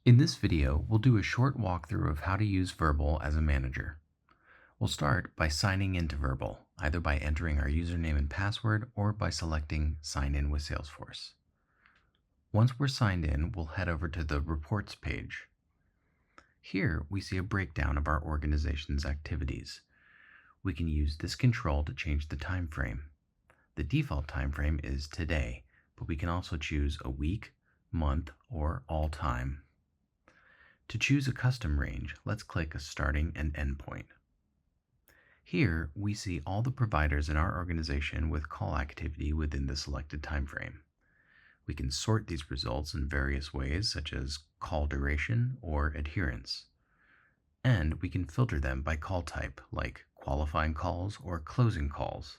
In this video, we'll do a short walkthrough of how to use Verbal as a manager. We'll start by signing into Verbal, either by entering our username and password or by selecting Sign In with Salesforce. Once we're signed in, we'll head over to the Reports page. Here, we see a breakdown of our organization's activities. We can use this control to change the time frame. The default time frame is today, but we can also choose a week, month, or all time. To choose a custom range, let's click a starting and end point. Here, we see all the providers in our organization with call activity within the selected time frame. We can sort these results in various ways, such as call duration or adherence. And we can filter them by call type, like qualifying calls or closing calls.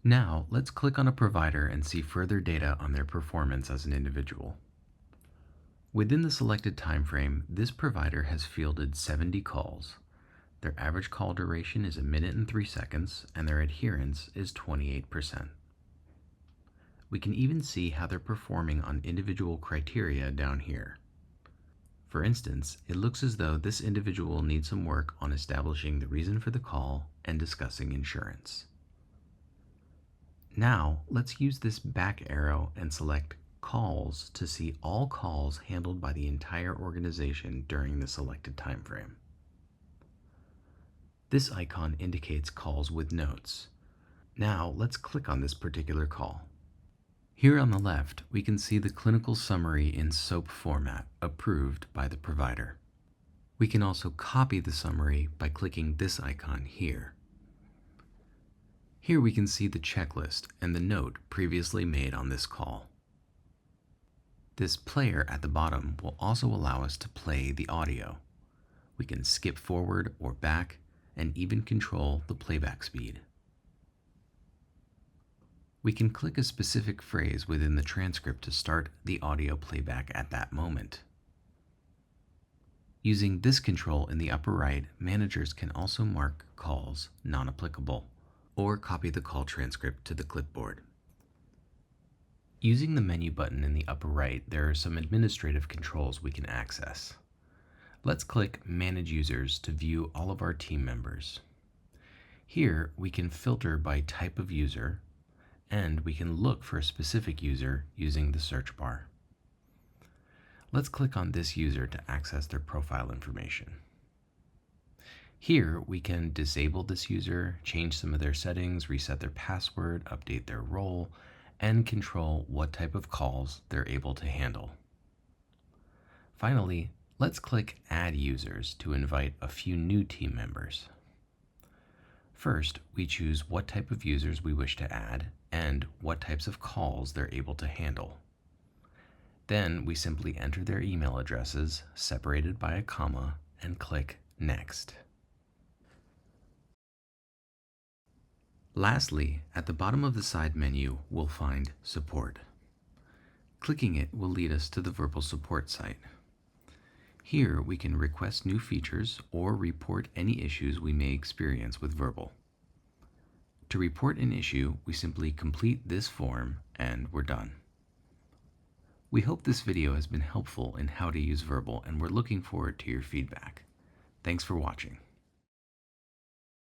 Now, let's click on a provider and see further data on their performance as an individual. Within the selected time frame, this provider has fielded 70 calls. Their average call duration is 1 minute and 3 seconds, and their adherence is 28%. We can even see how they're performing on individual criteria down here. For instance, it looks as though this individual needs some work on establishing the reason for the call and discussing insurance. Now, let's use this back arrow and select Calls to see all calls handled by the entire organization during the selected time frame. This icon indicates calls with notes. Now let's click on this particular call. Here on the left, we can see the clinical summary in SOAP format approved by the provider. We can also copy the summary by clicking this icon here. Here we can see the checklist and the note previously made on this call. This player at the bottom will also allow us to play the audio. We can skip forward or back and even control the playback speed. We can click a specific phrase within the transcript to start the audio playback at that moment. Using this control in the upper right, managers can also mark calls non-applicable or copy the call transcript to the clipboard. Using the menu button in the upper right, there are some administrative controls we can access. Let's click Manage Users to view all of our team members. Here, we can filter by type of user, and we can look for a specific user using the search bar. Let's click on this user to access their profile information. Here, we can disable this user, change some of their settings, reset their password, update their role, and control what type of calls they're able to handle. Finally, let's click Add Users to invite a few new team members. First, we choose what type of users we wish to add and what types of calls they're able to handle. Then we simply enter their email addresses, separated by a comma, and click Next. Lastly, at the bottom of the side menu, we'll find Support. Clicking it will lead us to the Verbal support site. Here, we can request new features or report any issues we may experience with Verbal. To report an issue, we simply complete this form and we're done. We hope this video has been helpful in how to use Verbal, and we're looking forward to your feedback. Thanks for watching.